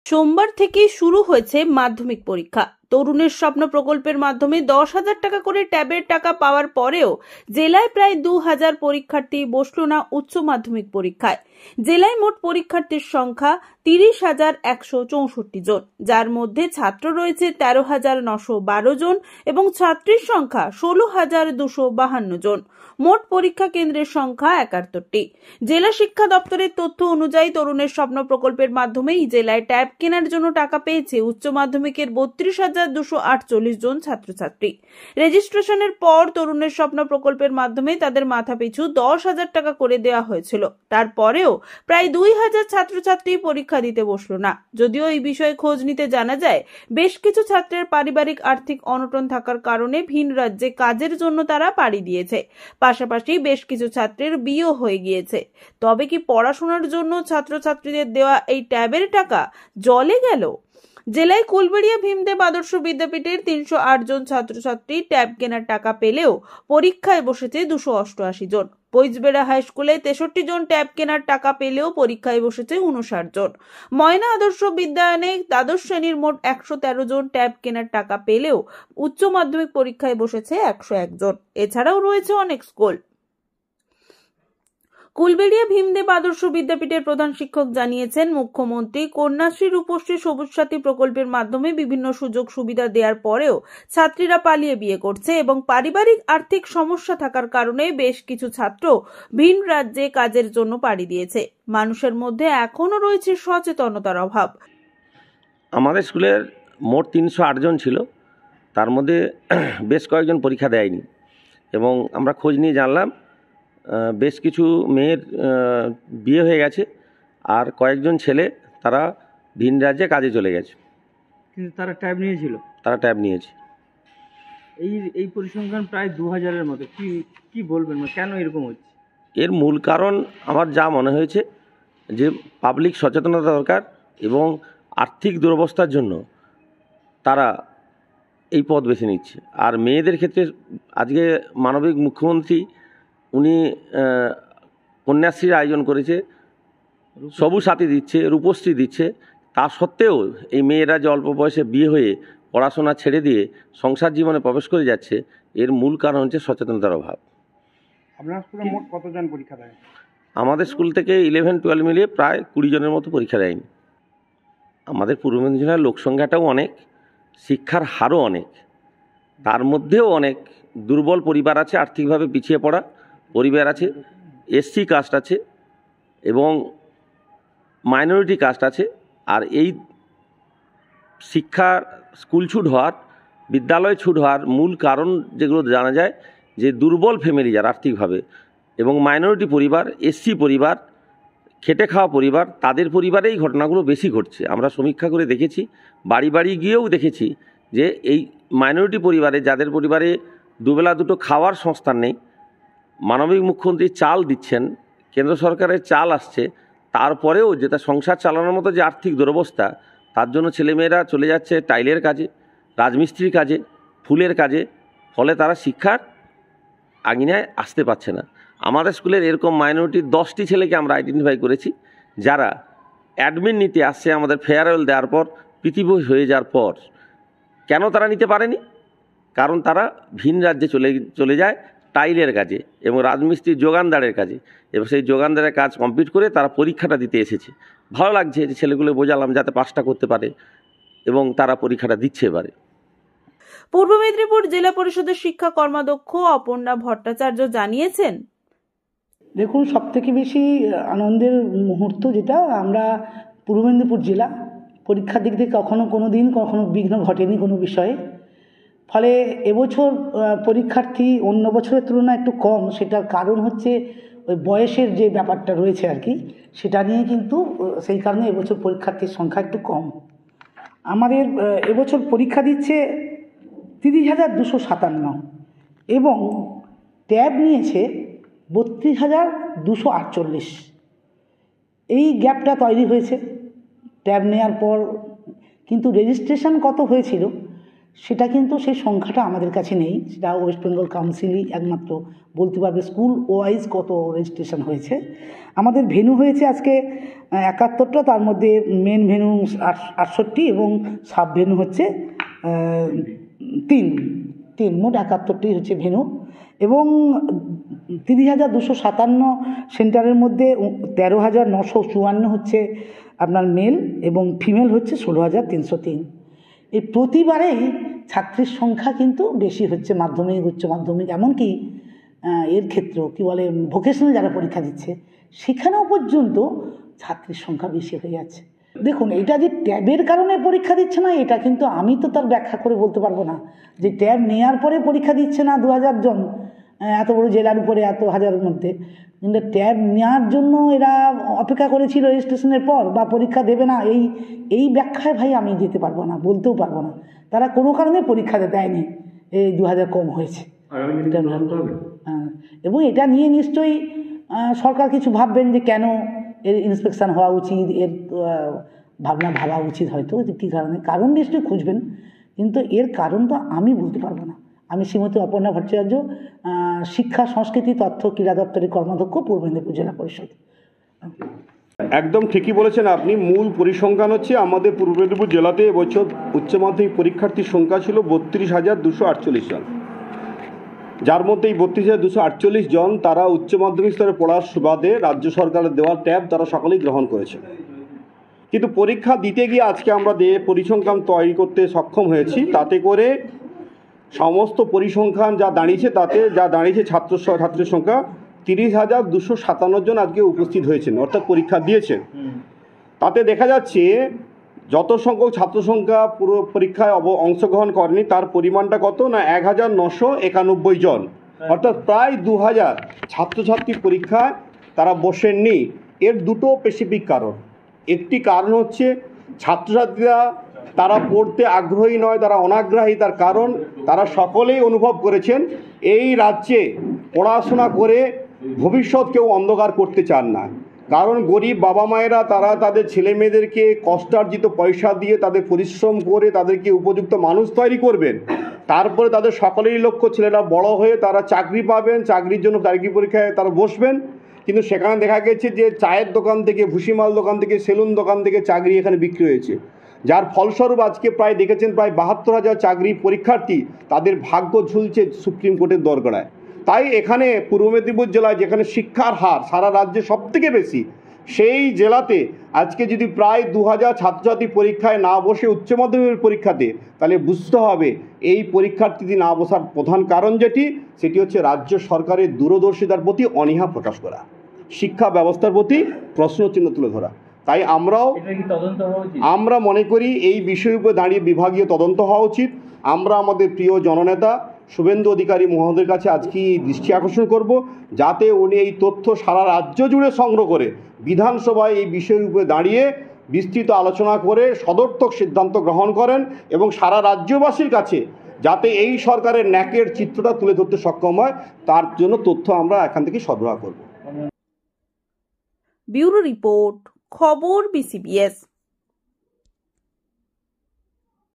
সোমবার থেকেই শুরু হয়েছে মাধ্যমিক পরীক্ষা। তরুণের স্বপ্ন প্রকল্পের মাধ্যমে 10,000 টাকা করে ট্যাবের টাকা পাওয়ার পরেও জেলায় প্রায় 2,000 পরীক্ষার্থী বসল না উচ্চ মাধ্যমিক পরীক্ষায়। জেলায় মোট পরীক্ষার্থীর সংখ্যা 30,164 জন, যার মধ্যে ছাত্র রয়েছে 13,912 জন এবং ছাত্রীর সংখ্যা 16,252 জন। মোট পরীক্ষা কেন্দ্রের সংখ্যা 71টি। জেলা শিক্ষা দপ্তরের তথ্য অনুযায়ী তরুণের স্বপ্ন প্রকল্পের মাধ্যমে এই জেলায় ট্যাব কেনার জন্য টাকা পেয়েছে উচ্চ মাধ্যমিকের 32,248 জন ছাত্রছাত্রী। রেজিস্ট্রেশনের পর তরুণের স্বপ্ন প্রকল্পের মাধ্যমে তাদের মাথাপিছু 10,000 টাকা করে দেওয়া হয়েছিল। তারপরেও প্রায় 2,000 ছাত্রছাত্রী পরীক্ষা দিতে বসল না। যদিও এই বিষয়ে খোঁজ নিতে জানা যায়, বেশ কিছু ছাত্রের পারিবারিক আর্থিক অনটন থাকার কারণে ভিন রাজ্যে কাজের জন্য তারা পাড়ি দিয়েছে। পাশাপাশি বেশ কিছু ছাত্রের বিয়েও হয়ে গিয়েছে। তবে কি পড়াশোনার জন্য ছাত্রছাত্রীদের দেওয়া এই ট্যাবের টাকা জলে গেল? জেলায় কুলবেড়িয়া ভীমদেব আদর্শ বিদ্যাপীঠের 308 জন ছাত্রছাত্রী ট্যাব কেনার টাকা পেলেও পরীক্ষায় বসেছে 288 জন। বৈজবেড়া হাই স্কুলে 63 জন ট্যাব কেনার টাকা পেলেও পরীক্ষায় বসেছে 59 জন। ময়না আদর্শ বিদ্যায়নে দ্বাদশ শ্রেণীর মোট 113 জন ট্যাব কেনার টাকা পেলেও উচ্চ মাধ্যমিক পরীক্ষায় বসেছে 101 জন। এছাড়াও রয়েছে অনেক স্কুল। কুলবেড়িয়া ভীমদেব আদর্শ বিদ্যাপীঠের প্রধান শিক্ষক জানিয়েছেন, মুখ্যমন্ত্রী কন্যাশ্রী রূপশ্রী সবুজ সাথী প্রকল্পের মাধ্যমে বিভিন্ন সুযোগ সুবিধা দেওয়ার পরেও ছাত্রীরা পালিয়ে বিয়ে করছে এবং পারিবারিক আর্থিক সমস্যা থাকার কারণে বেশ কিছু ছাত্র ভিন রাজ্যে কাজের জন্য পাড়ি দিয়েছে। মানুষের মধ্যে এখনো রয়েছে সচেতনতার অভাব। আমাদের স্কুলের মোট 308 জন ছিল, তার মধ্যে বেশ কয়েকজন পরীক্ষা দেয়নি এবং আমরা খোঁজ নিয়ে জানলাম বেশ কিছু মেয়ের বিয়ে হয়ে গেছে আর কয়েকজন ছেলে তারা ভিন রাজ্যে কাজে চলে গেছে। কিন্তু তারা ট্যাব নিয়েছিল? তারা ট্যাব নিয়েছে। এই পরিসংখ্যান প্রায় 2,000-এর মতো। কি বলবেন, কেন এরকম হচ্ছে? এর মূল কারণ আমার যা মনে হয়েছে যে পাবলিক সচেতনতা দরকার এবং আর্থিক দুরবস্থার জন্য তারা এই পথ বেছে নিচ্ছে। আর মেয়েদের ক্ষেত্রে আজকে মানবিক মুখ্যমন্ত্রী উনি কন্যাশ্রীর আয়োজন করেছে, সবুজ সাথী দিচ্ছে, রূপশ্রী দিচ্ছে। তা সত্ত্বেও এই মেয়েরা যে অল্প বয়সে বিয়ে হয়ে পড়াশোনা ছেড়ে দিয়ে সংসার জীবনে প্রবেশ করে যাচ্ছে, এর মূল কারণ হচ্ছে সচেতনতার অভাব। আপনার স্কুলে মোট কতজন পরীক্ষা দেয়? আমাদের স্কুল থেকে 11-12 মিলিয়ে প্রায় 20 জনের মতো পরীক্ষা দেয়নি। আমাদের পূর্ব মেদিনীপুর জেলার লোকসংখ্যাটাও অনেক, শিক্ষার হারও অনেক, তার মধ্যেও অনেক দুর্বল পরিবার আছে, আর্থিকভাবে পিছিয়ে পড়া পরিবার আছে, এসসি কাস্ট আছে এবং মাইনরিটি কাস্ট আছে। আর এই শিক্ষা স্কুল ছুট হওয়ার, বিদ্যালয় ছুট হওয়ার মূল কারণ যেগুলো জানা যায় যে দুর্বল ফ্যামিলি যারা আর্থিকভাবে এবং মাইনরিটি পরিবার, এসসি পরিবার, খেটে খাওয়া পরিবার, তাদের পরিবারে এই ঘটনাগুলো বেশি ঘটছে। আমরা সমীক্ষা করে দেখেছি, বাড়ি বাড়ি গিয়েও দেখেছি যে এই মাইনরিটি পরিবারে, যাদের পরিবারে দুবেলা দুটো খাওয়ার সংস্থান নেই, মানবিক মুখ্যমন্ত্রী চাল দিচ্ছেন, কেন্দ্র সরকারের চাল আসছে, তারপরেও যেটা সংসার চালানোর মতো যে আর্থিক দুরবস্থা, তার জন্য ছেলেমেয়েরা চলে যাচ্ছে টাইলের কাজে, রাজমিস্ত্রির কাজে, ফুলের কাজে, ফলে তারা শিক্ষার আঙিনায় আসতে পারছে না। আমাদের স্কুলের এরকম মাইনরিটির 10টি ছেলেকে আমরা আইডেন্টিফাই করেছি, যারা অ্যাডমিন নিতে আসছে আমাদের ফেয়ারওয়েল দেওয়ার পর, পৃথিবী হয়ে যাওয়ার পর। কেন তারা নিতে পারেনি? কারণ তারা ভিন রাজ্যে চলে যায় টাইলের কাজে এবং রাজমিস্ত্রির যোগানদারের কাজে, এবং সেই যোগানদারের কাজ কমপ্লিট করে তারা পরীক্ষাটা দিতে এসেছে। ভালো লাগছে যে ছেলেগুলো বোঝালাম যাতে পাসটা করতে পারে এবং তারা পরীক্ষাটা দিচ্ছে এবারে। পূর্ব মেদিনীপুর জেলা পরিষদের শিক্ষা কর্মাধ্যক্ষ অপর্ণা ভট্টাচার্য জানিয়েছেন, দেখুন, সবথেকে বেশি আনন্দের মুহূর্ত যেটা, আমরা পূর্ব মেদিনীপুর জেলা পরীক্ষার দিক থেকে কখনো বিঘ্ন ঘটেনি কোনো বিষয়ে। ফলে এবছর পরীক্ষার্থী অন্য বছরের তুলনায় একটু কম। সেটার কারণ হচ্ছে ওই বয়সের যে ব্যাপারটা রয়েছে আর কি, সেটা নিয়ে কিন্তু সেই কারণে এবছর পরীক্ষার্থীর সংখ্যা একটু কম। আমাদের এবছর পরীক্ষা দিচ্ছে 30,257 এবং ট্যাব নিয়েছে 32,248। এই গ্যাপটা তৈরি হয়েছে ট্যাব নেওয়ার পর, কিন্তু রেজিস্ট্রেশন কত হয়েছিল সেটা কিন্তু সেই সংখ্যাটা আমাদের কাছে নেই, সেটা ওয়েস্ট বেঙ্গল কাউন্সিলই একমাত্র বলতে পারবে স্কুল ওয়াইজ কত রেজিস্ট্রেশন হয়েছে। আমাদের ভেন্যু হয়েছে আজকে 71টা, তার মধ্যে মেন ভেন্যু 68 এবং সাব ভেন্যু হচ্ছে 3 মোট 71টি হচ্ছে ভেন্যু। এবং 30,257 সেন্টারের মধ্যে 13,954 হচ্ছে আপনার মেল এবং ফিমেল হচ্ছে 16,303। এই প্রতিবারেই ছাত্রীর সংখ্যা কিন্তু বেশি হচ্ছে, মাধ্যমিক উচ্চ মাধ্যমিক এমনকি এর ক্ষেত্রেও কী বলে ভোকেশনাল যারা পরীক্ষা দিচ্ছে সেখানেও পর্যন্ত ছাত্রীর সংখ্যা বেশি হয়ে যাচ্ছে। দেখুন, এটা যে ট্যাবের কারণে পরীক্ষা দিচ্ছে না এটা কিন্তু আমি তো তার ব্যাখ্যা করে বলতে পারবো না, যে ট্যাব নেওয়ার পরে পরীক্ষা দিচ্ছে না 2000 জন এত বড় জেলার উপরে এত হাজারের মধ্যে, কিন্তু ট্যাব নেওয়ার জন্য এরা অপেক্ষা করেছিল রেজিস্ট্রেশনের পর বা পরীক্ষা দেবে না, এই ব্যাখ্যায় ভাই আমি যেতে পারবো না, বলতেও পারবো না। তারা কোনো কারণে পরীক্ষা দেয়নি, এই 2000 কম হয়েছে। এবং এটা নিয়ে নিশ্চয়ই সরকার কিছু ভাববেন যে কেন এর ইন্সপেকশন হওয়া উচিত, এর ভাবা উচিত হয়তো যে কী কারণে, কারণ নিশ্চয়ই খুঁজবেন, কিন্তু এর কারণ তো আমি বলতে পারবো না। আমি শ্রীমতী অপর্ণা ভট্টাচার্য, শিক্ষা সংস্কৃতি তথ্য ক্রীড়া দপ্তরের কর্মাধ্যক্ষ, পূর্ব মেদিনীপুর জেলা পরিষদ। একদম ঠিকই বলেছেন আপনি। মূল পরিসংখ্যান হচ্ছে আমাদের পূর্ব মেদিনীপুর জেলাতে এবছর উচ্চ মাধ্যমিক পরীক্ষার্থীর সংখ্যা ছিল 32,248 জন, যার মধ্যে এই 32,248 জন তারা উচ্চ মাধ্যমিক স্তরে পড়ার সুবাদে রাজ্য সরকারের দেওয়া ট্যাব তারা সকলেই গ্রহণ করেছে। কিন্তু পরীক্ষা দিতে গিয়ে আজকে আমরা পরিসংখ্যান তৈরি করতে সক্ষম হয়েছি, তাতে করে সমস্ত পরিসংখ্যান যা দাঁড়িয়েছে ছাত্রের সংখ্যা 30,257 জন আজকে উপস্থিত হয়েছেন, অর্থাৎ পরীক্ষা দিয়েছেন। তাতে দেখা যাচ্ছে যত সংখ্যক ছাত্র সংখ্যা পুরো পরীক্ষায় অংশগ্রহণ করেনি তার পরিমাণটা কত না 1,991 জন, অর্থাৎ প্রায় 2,000 ছাত্রছাত্রী পরীক্ষায় তারা বসেননি। এর দুটো স্পেসিফিক কারণ। একটি কারণ হচ্ছে ছাত্রছাত্রীরা তারা পড়তে আগ্রহী নয়, তারা অনাগ্রহী। তার কারণ তারা সকলেই অনুভব করেছেন এই রাজ্যে পড়াশোনা করে ভবিষ্যৎ কেউ অন্ধকার করতে চান না। কারণ গরিব বাবা মায়েরা তারা তাদের ছেলে মেয়েদেরকে কষ্টার্জিত পয়সা দিয়ে তাদের পরিশ্রম করে তাদেরকে উপযুক্ত মানুষ তৈরি করবেন, তারপরে তাদের সকলেরই লক্ষ্য ছেলেরা বড় হয়ে তারা চাকরি পাবেন, চাকরির জন্য চাকরি পরীক্ষায় তারা বসবেন। কিন্তু সেখানে দেখা গেছে যে চায়ের দোকান থেকে, ভুসিমাল দোকান থেকে, সেলুন দোকান থেকে চাকরি এখানে বিক্রি হয়েছে, যার ফলস্বরূপ আজকে প্রায় দেখেছেন প্রায় 72,000 চাকরি পরীক্ষার্থী তাদের ভাগ্য ঝুলছে সুপ্রিম কোর্টের দরগড়ায়। তাই এখানে পূর্ব মেদিনীপুর জেলায় যেখানে শিক্ষার হার সারা রাজ্যে সবথেকে বেশি, সেই জেলাতে আজকে যদি প্রায় 2,000 ছাত্রছাত্রী পরীক্ষায় না বসে উচ্চ মাধ্যমিকের পরীক্ষাতে, তাহলে বুঝতে হবে এই পরীক্ষার্থী না বসার প্রধান কারণ সেটি হচ্ছে রাজ্য সরকারের দূরদর্শিতার প্রতি অনীহা প্রকাশ করা, শিক্ষা ব্যবস্থার প্রতি প্রশ্নচিহ্ন তুলে ধরা। তাই আমরা মনে করি এই বিষয়ের উপর দাঁড়িয়ে বিভাগীয় তদন্ত হওয়া উচিত। আমরা আমাদের প্রিয় জননেতা শুভেন্দু অধিকারী মহোদয়ের কাছে আজকে দৃষ্টি আকর্ষণ করব, যাতে উনি এই তথ্য সারা রাজ্য জুড়ে সংগ্রহ করে বিধানসভায় এই বিষয়ের উপরে দাঁড়িয়ে বিস্তৃত আলোচনা করে সদর্থক সিদ্ধান্ত গ্রহণ করেন এবং সারা রাজ্যবাসীর কাছে যাতে এই সরকারের ন্যাকের চিত্রটা তুলে ধরতে সক্ষম হয়, তার জন্য তথ্য আমরা এখান থেকে সরবরাহ করব। ব্যুরো রিপোর্ট, খবর BCBS।